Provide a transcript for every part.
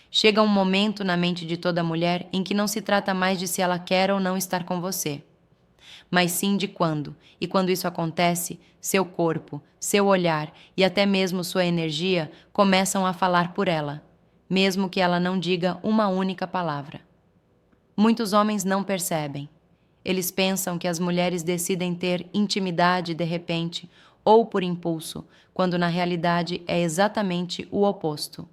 Chega um momento na mente de toda mulher em que não se trata mais de se ela quer ou não estar com você, mas sim de quando. E quando isso acontece, seu corpo, seu olhar e até mesmo sua energia começam a falar por ela, mesmo que ela não diga uma única palavra. Muitos homens não percebem. Eles pensam que as mulheres decidem ter intimidade de repente ou por impulso, quando na realidade é exatamente o oposto.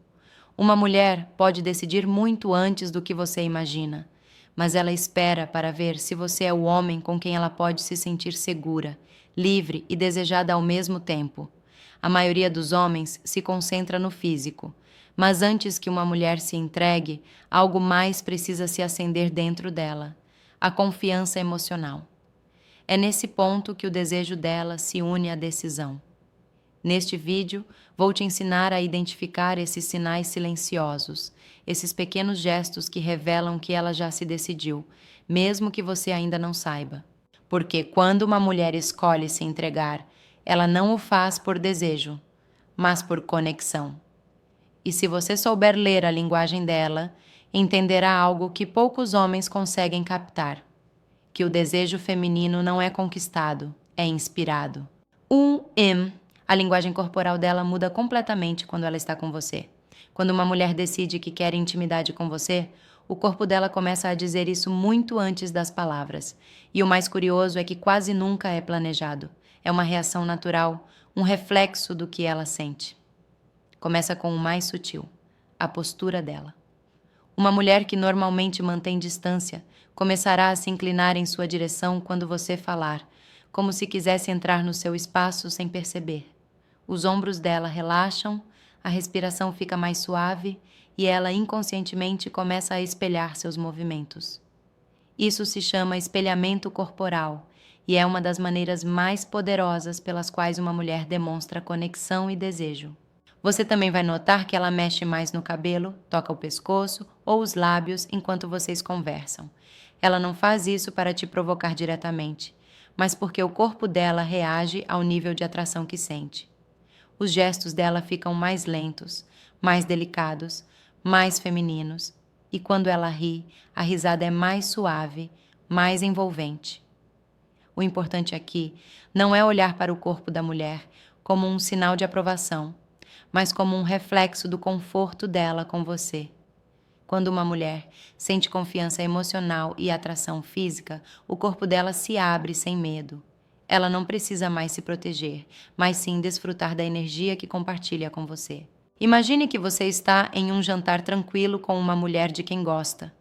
Uma mulher pode decidir muito antes do que você imagina, mas ela espera para ver se você é o homem com quem ela pode se sentir segura, livre e desejada ao mesmo tempo. A maioria dos homens se concentra no físico, mas antes que uma mulher se entregue, algo mais precisa se acender dentro dela: a confiança emocional. É nesse ponto que o desejo dela se une à decisão. Neste vídeo, vou te ensinar a identificar esses sinais silenciosos, esses pequenos gestos que revelam que ela já se decidiu, mesmo que você ainda não saiba. Porque quando uma mulher escolhe se entregar, ela não o faz por desejo, mas por conexão. E se você souber ler a linguagem dela, entenderá algo que poucos homens conseguem captar: que o desejo feminino não é conquistado, é inspirado. A linguagem corporal dela muda completamente quando ela está com você. Quando uma mulher decide que quer intimidade com você, o corpo dela começa a dizer isso muito antes das palavras. E o mais curioso é que quase nunca é planejado. É uma reação natural, um reflexo do que ela sente. Começa com o mais sutil: a postura dela. Uma mulher que normalmente mantém distância começará a se inclinar em sua direção quando você falar, como se quisesse entrar no seu espaço sem perceber. Os ombros dela relaxam, a respiração fica mais suave e ela inconscientemente começa a espelhar seus movimentos. Isso se chama espelhamento corporal e é uma das maneiras mais poderosas pelas quais uma mulher demonstra conexão e desejo. Você também vai notar que ela mexe mais no cabelo, toca o pescoço ou os lábios enquanto vocês conversam. Ela não faz isso para te provocar diretamente, mas porque o corpo dela reage ao nível de atração que sente. Os gestos dela ficam mais lentos, mais delicados, mais femininos, e quando ela ri, a risada é mais suave, mais envolvente. O importante aqui não é olhar para o corpo da mulher como um sinal de aprovação, mas como um reflexo do conforto dela com você. Quando uma mulher sente confiança emocional e atração física, o corpo dela se abre sem medo. Ela não precisa mais se proteger, mas sim desfrutar da energia que compartilha com você. Imagine que você está em um jantar tranquilo com uma mulher de quem gosta.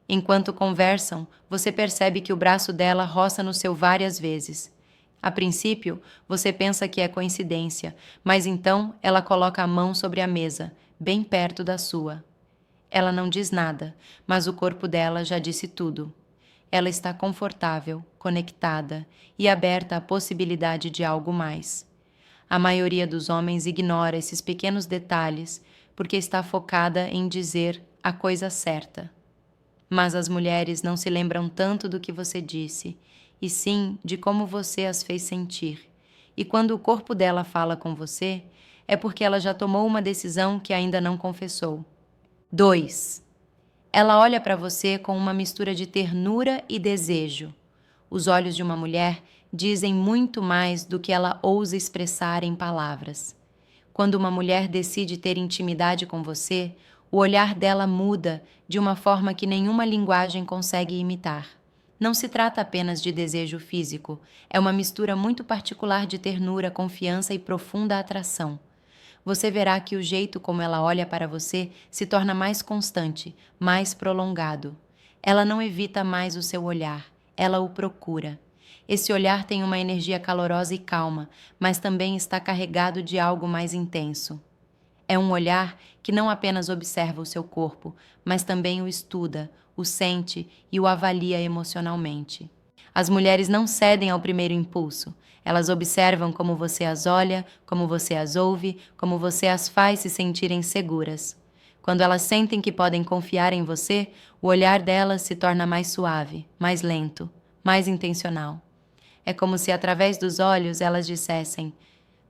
Enquanto conversam, você percebe que o braço dela roça no seu várias vezes. A princípio, você pensa que é coincidência, mas então ela coloca a mão sobre a mesa, bem perto da sua. Ela não diz nada, mas o corpo dela já disse tudo. Ela está confortável, conectada e aberta à possibilidade de algo mais. A maioria dos homens ignora esses pequenos detalhes porque está focada em dizer a coisa certa. Mas as mulheres não se lembram tanto do que você disse, e sim de como você as fez sentir. E quando o corpo dela fala com você, é porque ela já tomou uma decisão que ainda não confessou. 2. Ela olha para você com uma mistura de ternura e desejo. Os olhos de uma mulher dizem muito mais do que ela ousa expressar em palavras. Quando uma mulher decide ter intimidade com você, o olhar dela muda de uma forma que nenhuma linguagem consegue imitar. Não se trata apenas de desejo físico, é uma mistura muito particular de ternura, confiança e profunda atração. Você verá que o jeito como ela olha para você se torna mais constante, mais prolongado. Ela não evita mais o seu olhar, ela o procura. Esse olhar tem uma energia calorosa e calma, mas também está carregado de algo mais intenso. É um olhar que não apenas observa o seu corpo, mas também o estuda, o sente e o avalia emocionalmente. As mulheres não cedem ao primeiro impulso. Elas observam como você as olha, como você as ouve, como você as faz se sentirem seguras. Quando elas sentem que podem confiar em você, o olhar delas se torna mais suave, mais lento, mais intencional. É como se através dos olhos elas dissessem: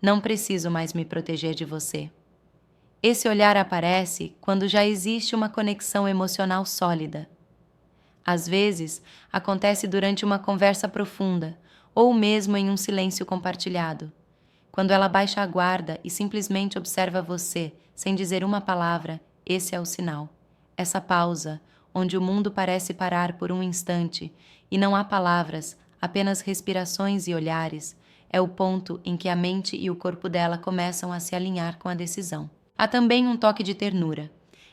"Não preciso mais me proteger de você." Esse olhar aparece quando já existe uma conexão emocional sólida. Às vezes, acontece durante uma conversa profunda ou mesmo em um silêncio compartilhado. Quando ela baixa a guarda e simplesmente observa você, sem dizer uma palavra, esse é o sinal. Essa pausa, onde o mundo parece parar por um instante e não há palavras, apenas respirações e olhares, é o ponto em que a mente e o corpo dela começam a se alinhar com a decisão. Há também um toque de ternura.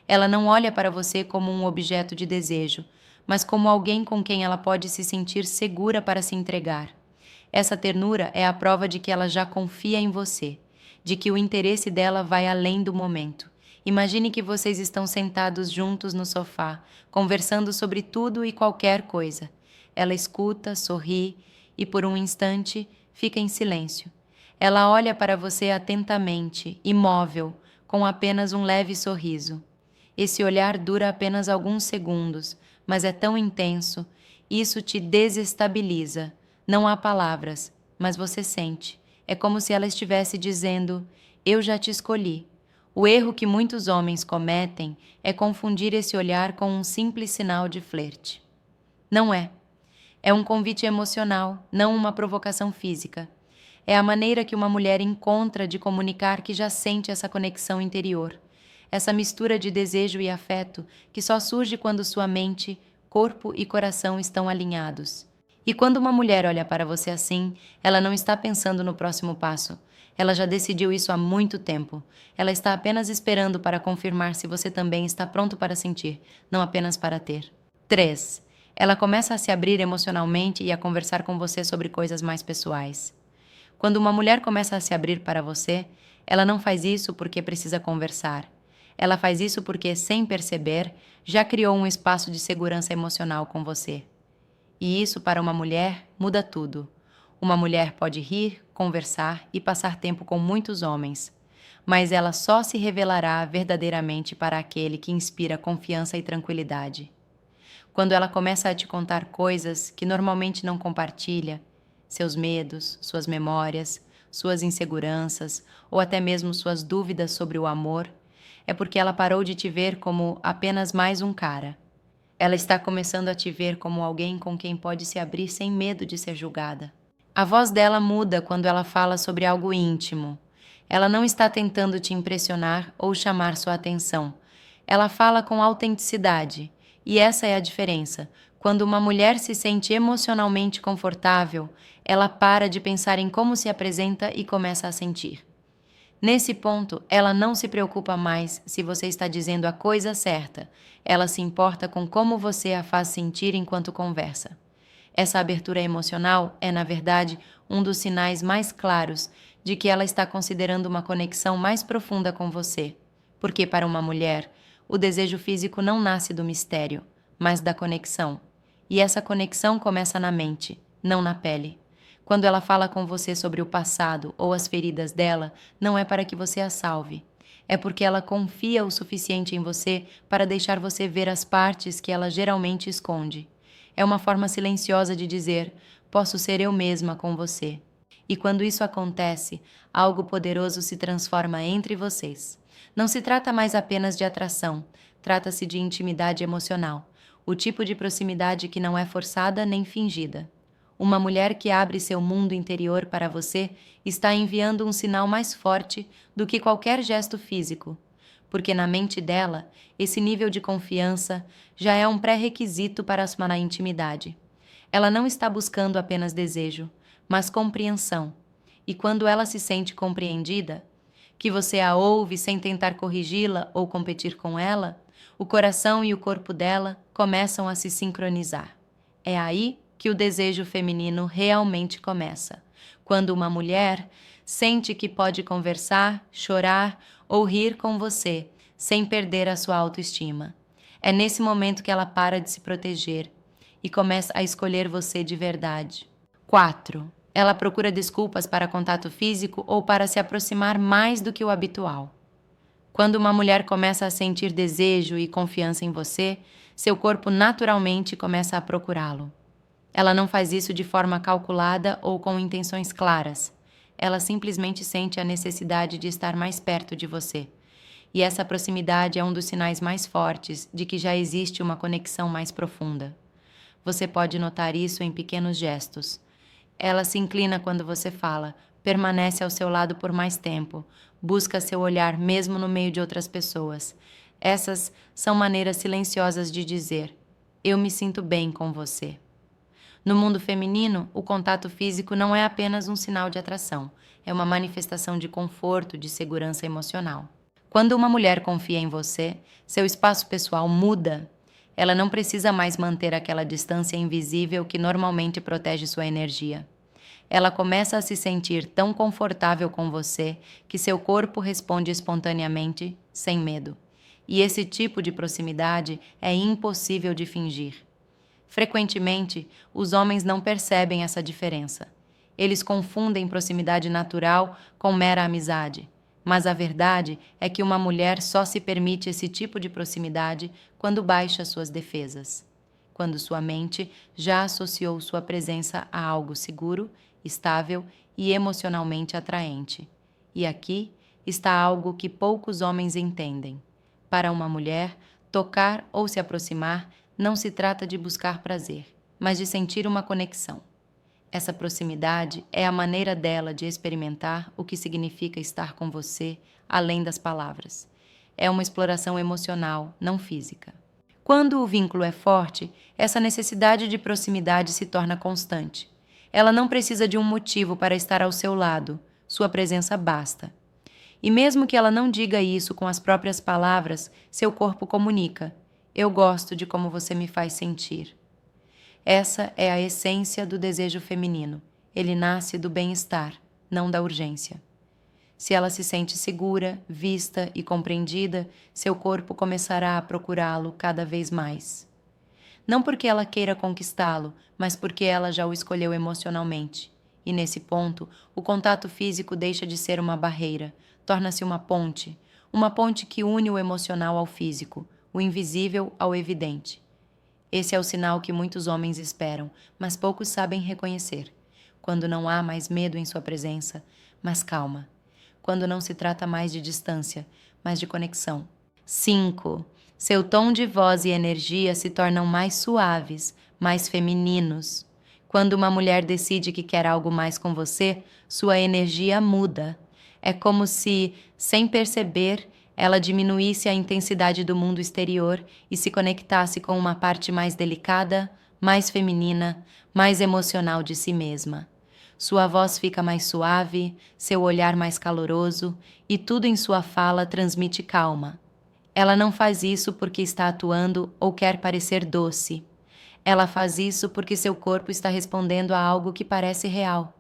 Ela não olha para você como um objeto de desejo, mas como alguém com quem ela pode se sentir segura para se entregar. Essa ternura é a prova de que ela já confia em você, de que o interesse dela vai além do momento. Imagine que vocês estão sentados juntos no sofá, conversando sobre tudo e qualquer coisa. Ela escuta, sorri e, por um instante, fica em silêncio. Ela olha para você atentamente, imóvel, com apenas um leve sorriso. Esse olhar dura apenas alguns segundos, mas é tão intenso, isso te desestabiliza. Não há palavras, mas você sente. É como se ela estivesse dizendo: eu já te escolhi. O erro que muitos homens cometem é confundir esse olhar com um simples sinal de flerte. Não é. É um convite emocional, não uma provocação física. É a maneira que uma mulher encontra de comunicar que já sente essa conexão interior, essa mistura de desejo e afeto que só surge quando sua mente, corpo e coração estão alinhados. E quando uma mulher olha para você assim, ela não está pensando no próximo passo. Ela já decidiu isso há muito tempo. Ela está apenas esperando para confirmar se você também está pronto para sentir, não apenas para ter. 3. Ela começa a se abrir emocionalmente e a conversar com você sobre coisas mais pessoais. Quando uma mulher começa a se abrir para você, ela não faz isso porque precisa conversar. Ela faz isso porque, sem perceber, já criou um espaço de segurança emocional com você. E isso, para uma mulher, muda tudo. Uma mulher pode rir, conversar e passar tempo com muitos homens, mas ela só se revelará verdadeiramente para aquele que inspira confiança e tranquilidade. Quando ela começa a te contar coisas que normalmente não compartilha, seus medos, suas memórias, suas inseguranças ou até mesmo suas dúvidas sobre o amor, é porque ela parou de te ver como apenas mais um cara. Ela está começando a te ver como alguém com quem pode se abrir sem medo de ser julgada. A voz dela muda quando ela fala sobre algo íntimo. Ela não está tentando te impressionar ou chamar sua atenção. Ela fala com autenticidade. E essa é a diferença. Quando uma mulher se sente emocionalmente confortável, ela para de pensar em como se apresenta e começa a sentir. Nesse ponto, ela não se preocupa mais se você está dizendo a coisa certa. Ela se importa com como você a faz sentir enquanto conversa. Essa abertura emocional é, na verdade, um dos sinais mais claros de que ela está considerando uma conexão mais profunda com você. Porque, para uma mulher, o desejo físico não nasce do mistério, mas da conexão. E essa conexão começa na mente, não na pele. Quando ela fala com você sobre o passado ou as feridas dela, não é para que você a salve. É porque ela confia o suficiente em você para deixar você ver as partes que ela geralmente esconde. É uma forma silenciosa de dizer: posso ser eu mesma com você. E quando isso acontece, algo poderoso se transforma entre vocês. Não se trata mais apenas de atração, trata-se de intimidade emocional, o tipo de proximidade que não é forçada nem fingida. Uma mulher que abre seu mundo interior para você está enviando um sinal mais forte do que qualquer gesto físico, porque na mente dela, esse nível de confiança já é um pré-requisito para a intimidade. Ela não está buscando apenas desejo, mas compreensão. E quando ela se sente compreendida, que você a ouve sem tentar corrigi-la ou competir com ela, o coração e o corpo dela começam a se sincronizar. É aí que o desejo feminino realmente começa, quando uma mulher sente que pode conversar, chorar ou rir com você, sem perder a sua autoestima. É nesse momento que ela para de se proteger e começa a escolher você de verdade. 4. Ela procura desculpas para contato físico ou para se aproximar mais do que o habitual. Quando uma mulher começa a sentir desejo e confiança em você, seu corpo naturalmente começa a procurá-lo. Ela não faz isso de forma calculada ou com intenções claras. Ela simplesmente sente a necessidade de estar mais perto de você. e essa proximidade é um dos sinais mais fortes de que já existe uma conexão mais profunda. Você pode notar isso em pequenos gestos. Ela se inclina quando você fala, permanece ao seu lado por mais tempo, busca seu olhar mesmo no meio de outras pessoas. Essas são maneiras silenciosas de dizer: eu me sinto bem com você. No mundo feminino, o contato físico não é apenas um sinal de atração, é uma manifestação de conforto, de segurança emocional. Quando uma mulher confia em você, seu espaço pessoal muda. Ela não precisa mais manter aquela distância invisível que normalmente protege sua energia. Ela começa a se sentir tão confortável com você que seu corpo responde espontaneamente, sem medo. E esse tipo de proximidade é impossível de fingir. Frequentemente, os homens não percebem essa diferença. Eles confundem proximidade natural com mera amizade. Mas a verdade é que uma mulher só se permite esse tipo de proximidade quando baixa suas defesas, quando sua mente já associou sua presença a algo seguro, estável e emocionalmente atraente. E aqui está algo que poucos homens entendem. Para uma mulher, tocar ou se aproximar não se trata de buscar prazer, mas de sentir uma conexão. Essa proximidade é a maneira dela de experimentar o que significa estar com você além das palavras. É uma exploração emocional, não física. Quando o vínculo é forte, essa necessidade de proximidade se torna constante. Ela não precisa de um motivo para estar ao seu lado, sua presença basta. E mesmo que ela não diga isso com as próprias palavras, seu corpo comunica: eu gosto de como você me faz sentir. Essa é a essência do desejo feminino. Ele nasce do bem-estar, não da urgência. Se ela se sente segura, vista e compreendida, seu corpo começará a procurá-lo cada vez mais. Não porque ela queira conquistá-lo, mas porque ela já o escolheu emocionalmente. E nesse ponto, o contato físico deixa de ser uma barreira, torna-se uma ponte que une o emocional ao físico, o invisível ao evidente. Esse é o sinal que muitos homens esperam, mas poucos sabem reconhecer. Quando não há mais medo em sua presença, mas calma. Quando não se trata mais de distância, mas de conexão. 5. Seu tom de voz e energia se tornam mais suaves, mais femininos. Quando uma mulher decide que quer algo mais com você, sua energia muda. É como se, sem perceber, ela diminuísse a intensidade do mundo exterior e se conectasse com uma parte mais delicada, mais feminina, mais emocional de si mesma. Sua voz fica mais suave, seu olhar mais caloroso e tudo em sua fala transmite calma. Ela não faz isso porque está atuando ou quer parecer doce. Ela faz isso porque seu corpo está respondendo a algo que parece real.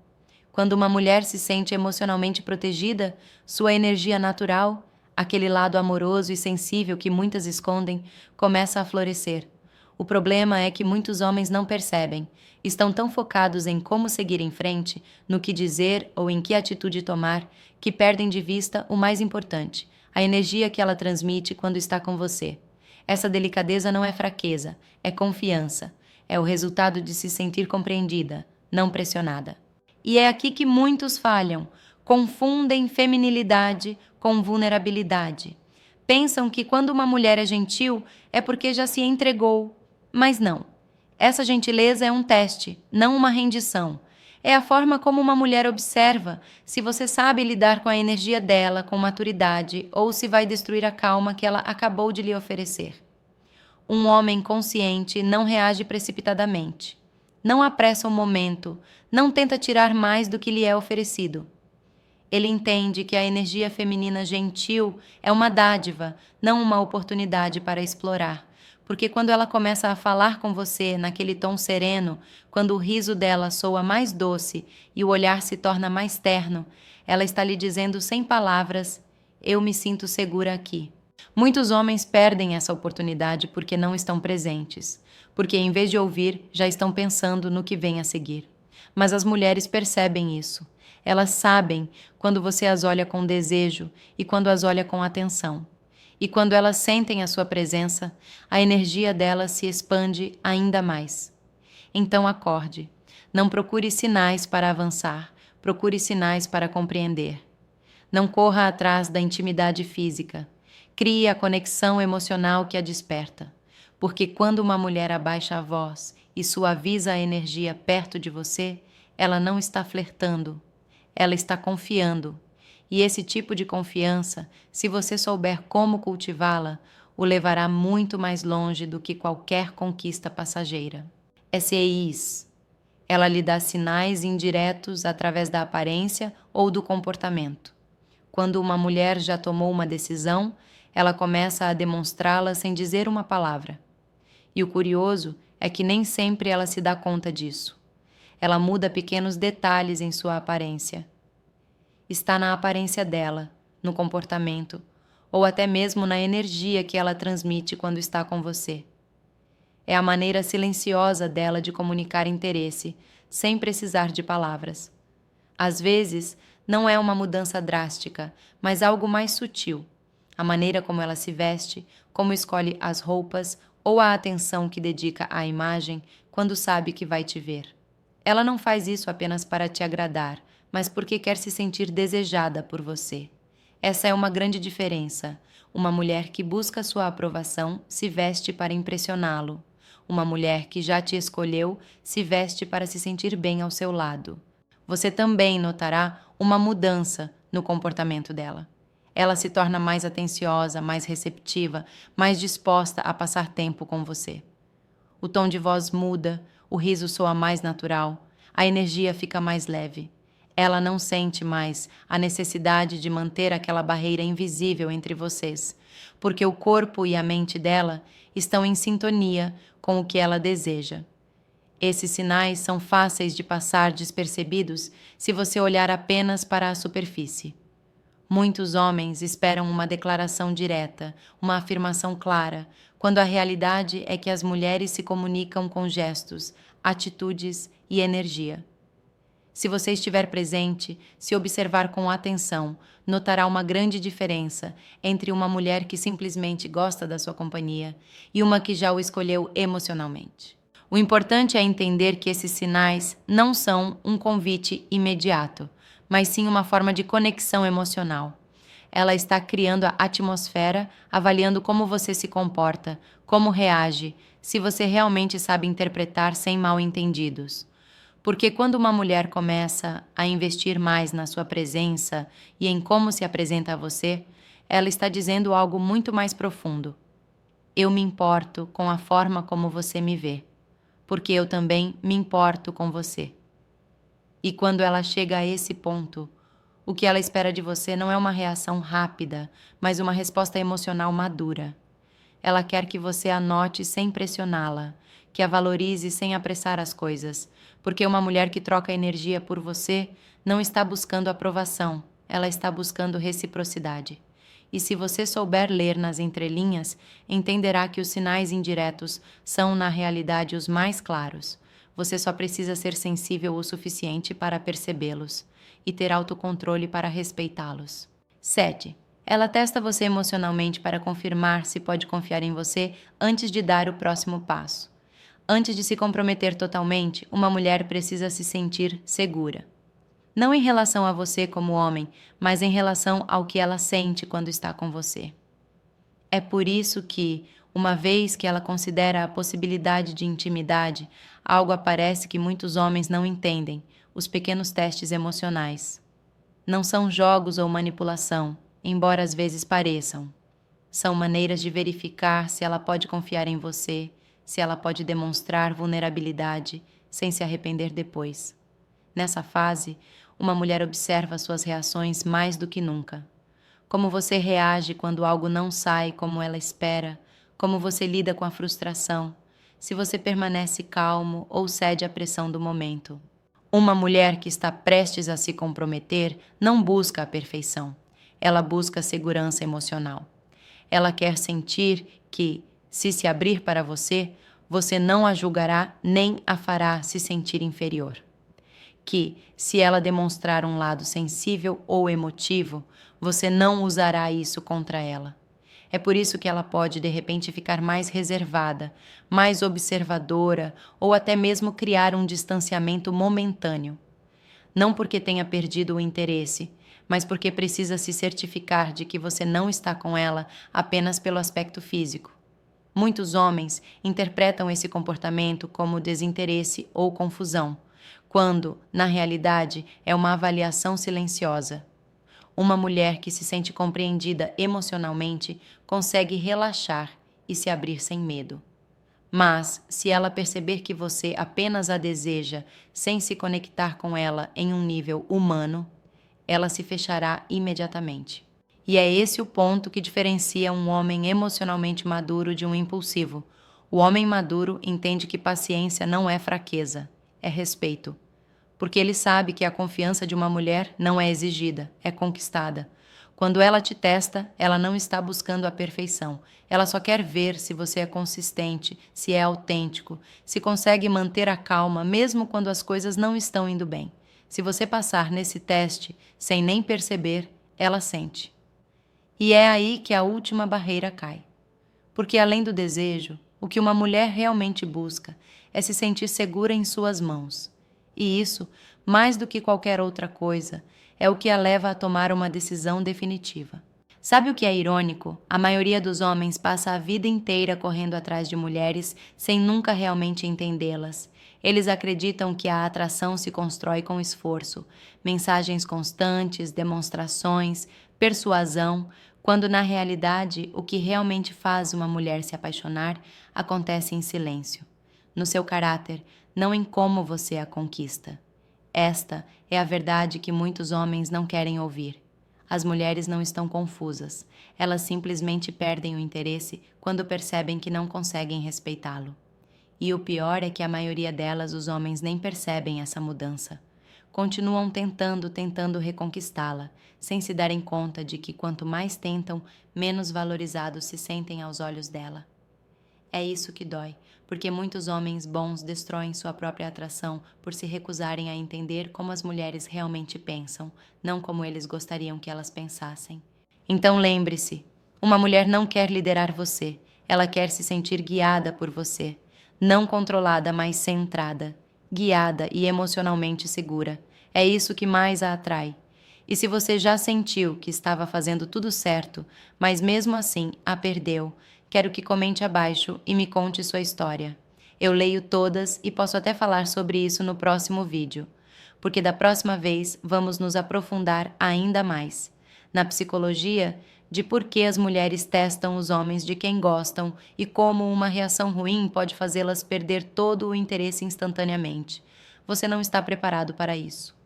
Quando uma mulher se sente emocionalmente protegida, sua energia natural, aquele lado amoroso e sensível que muitas escondem, começa a florescer. O problema é que muitos homens não percebem. Estão tão focados em como seguir em frente, no que dizer ou em que atitude tomar, que perdem de vista o mais importante, a energia que ela transmite quando está com você. Essa delicadeza não é fraqueza, é confiança. É o resultado de se sentir compreendida, não pressionada. E é aqui que muitos falham. Confundem feminilidade com vulnerabilidade. Pensam que quando uma mulher é gentil é porque já se entregou. Mas não. Essa gentileza é um teste, não uma rendição. É a forma como uma mulher observa se você sabe lidar com a energia dela com maturidade ou se vai destruir a calma que ela acabou de lhe oferecer. Um homem consciente não reage precipitadamente. Não apressa o momento, não tenta tirar mais do que lhe é oferecido. Ele entende que a energia feminina gentil é uma dádiva, não uma oportunidade para explorar. Porque quando ela começa a falar com você naquele tom sereno, quando o riso dela soa mais doce e o olhar se torna mais terno, ela está lhe dizendo sem palavras: eu me sinto segura aqui. Muitos homens perdem essa oportunidade porque não estão presentes, porque em vez de ouvir, já estão pensando no que vem a seguir. Mas as mulheres percebem isso. Elas sabem quando você as olha com desejo e quando as olha com atenção. E quando elas sentem a sua presença, a energia delas se expande ainda mais. Então acorde. Não procure sinais para avançar, procure sinais para compreender. Não corra atrás da intimidade física. Crie a conexão emocional que a desperta, porque quando uma mulher abaixa a voz e suaviza a energia perto de você, ela não está flertando, ela está confiando. E esse tipo de confiança, se você souber como cultivá-la, o levará muito mais longe do que qualquer conquista passageira. SEIs. Ela lhe dá sinais indiretos através da aparência ou do comportamento. Quando uma mulher já tomou uma decisão, ela começa a demonstrá-la sem dizer uma palavra. E o curioso é que nem sempre ela se dá conta disso. Ela muda pequenos detalhes em sua aparência. Está na aparência dela, no comportamento, ou até mesmo na energia que ela transmite quando está com você. É a maneira silenciosa dela de comunicar interesse, sem precisar de palavras. Às vezes, não é uma mudança drástica, mas algo mais sutil. A maneira como ela se veste, como escolhe as roupas ou a atenção que dedica à imagem quando sabe que vai te ver. Ela não faz isso apenas para te agradar, mas porque quer se sentir desejada por você. Essa é uma grande diferença. Uma mulher que busca sua aprovação se veste para impressioná-lo. Uma mulher que já te escolheu se veste para se sentir bem ao seu lado. Você também notará uma mudança no comportamento dela. Ela se torna mais atenciosa, mais receptiva, mais disposta a passar tempo com você. O tom de voz muda, o riso soa mais natural, a energia fica mais leve. Ela não sente mais a necessidade de manter aquela barreira invisível entre vocês, porque o corpo e a mente dela estão em sintonia com o que ela deseja. Esses sinais são fáceis de passar despercebidos se você olhar apenas para a superfície. Muitos homens esperam uma declaração direta, uma afirmação clara, quando a realidade é que as mulheres se comunicam com gestos, atitudes e energia. Se você estiver presente, se observar com atenção, notará uma grande diferença entre uma mulher que simplesmente gosta da sua companhia e uma que já o escolheu emocionalmente. O importante é entender que esses sinais não são um convite imediato, mas sim uma forma de conexão emocional. Ela está criando a atmosfera, avaliando como você se comporta, como reage, se você realmente sabe interpretar sem mal-entendidos. Porque quando uma mulher começa a investir mais na sua presença e em como se apresenta a você, ela está dizendo algo muito mais profundo. Eu me importo com a forma como você me vê, porque eu também me importo com você. E quando ela chega a esse ponto, o que ela espera de você não é uma reação rápida, mas uma resposta emocional madura. Ela quer que você a note sem pressioná-la, que a valorize sem apressar as coisas, porque uma mulher que troca energia por você não está buscando aprovação, ela está buscando reciprocidade. E se você souber ler nas entrelinhas, entenderá que os sinais indiretos são, na realidade, os mais claros. Você só precisa ser sensível o suficiente para percebê-los e ter autocontrole para respeitá-los. 7. Ela testa você emocionalmente para confirmar se pode confiar em você antes de dar o próximo passo. Antes de se comprometer totalmente, uma mulher precisa se sentir segura. Não em relação a você como homem, mas em relação ao que ela sente quando está com você. É por isso que, uma vez que ela considera a possibilidade de intimidade, algo aparece que muitos homens não entendem: os pequenos testes emocionais. Não são jogos ou manipulação, embora às vezes pareçam. São maneiras de verificar se ela pode confiar em você, se ela pode demonstrar vulnerabilidade sem se arrepender depois. Nessa fase, uma mulher observa suas reações mais do que nunca. Como você reage quando algo não sai como ela espera, como você lida com a frustração, se você permanece calmo ou cede à pressão do momento. Uma mulher que está prestes a se comprometer não busca a perfeição, ela busca segurança emocional. Ela quer sentir que, se abrir para você, você não a julgará nem a fará se sentir inferior. Que, se ela demonstrar um lado sensível ou emotivo, você não usará isso contra ela. É por isso que ela pode, de repente, ficar mais reservada, mais observadora ou até mesmo criar um distanciamento momentâneo. Não porque tenha perdido o interesse, mas porque precisa se certificar de que você não está com ela apenas pelo aspecto físico. Muitos homens interpretam esse comportamento como desinteresse ou confusão, quando, na realidade, é uma avaliação silenciosa. Uma mulher que se sente compreendida emocionalmente consegue relaxar e se abrir sem medo. Mas, se ela perceber que você apenas a deseja sem se conectar com ela em um nível humano, ela se fechará imediatamente. E é esse o ponto que diferencia um homem emocionalmente maduro de um impulsivo. O homem maduro entende que paciência não é fraqueza, é respeito. Porque ele sabe que a confiança de uma mulher não é exigida, é conquistada. Quando ela te testa, ela não está buscando a perfeição. Ela só quer ver se você é consistente, se é autêntico, se consegue manter a calma mesmo quando as coisas não estão indo bem. Se você passar nesse teste sem nem perceber, ela sente. E é aí que a última barreira cai. Porque além do desejo, o que uma mulher realmente busca é se sentir segura em suas mãos. E isso, mais do que qualquer outra coisa, é o que a leva a tomar uma decisão definitiva. Sabe o que é irônico? A maioria dos homens passa a vida inteira correndo atrás de mulheres sem nunca realmente entendê-las. Eles acreditam que a atração se constrói com esforço, mensagens constantes, demonstrações, persuasão, quando na realidade o que realmente faz uma mulher se apaixonar acontece em silêncio, no seu caráter, não em como você a conquista. Esta é a verdade que muitos homens não querem ouvir. As mulheres não estão confusas, elas simplesmente perdem o interesse quando percebem que não conseguem respeitá-lo. E o pior é que a maioria delas os homens nem percebem essa mudança. Continuam tentando reconquistá-la, sem se darem conta de que quanto mais tentam, menos valorizados se sentem aos olhos dela. É isso que dói, porque muitos homens bons destroem sua própria atração por se recusarem a entender como as mulheres realmente pensam, não como eles gostariam que elas pensassem. Então lembre-se, uma mulher não quer liderar você, ela quer se sentir guiada por você, não controlada, mas centrada, guiada e emocionalmente segura. É isso que mais a atrai. E se você já sentiu que estava fazendo tudo certo, mas mesmo assim a perdeu, quero que comente abaixo e me conte sua história. Eu leio todas e posso até falar sobre isso no próximo vídeo, porque da próxima vez vamos nos aprofundar ainda mais na psicologia de por que as mulheres testam os homens de quem gostam e como uma reação ruim pode fazê-las perder todo o interesse instantaneamente. Você não está preparado para isso.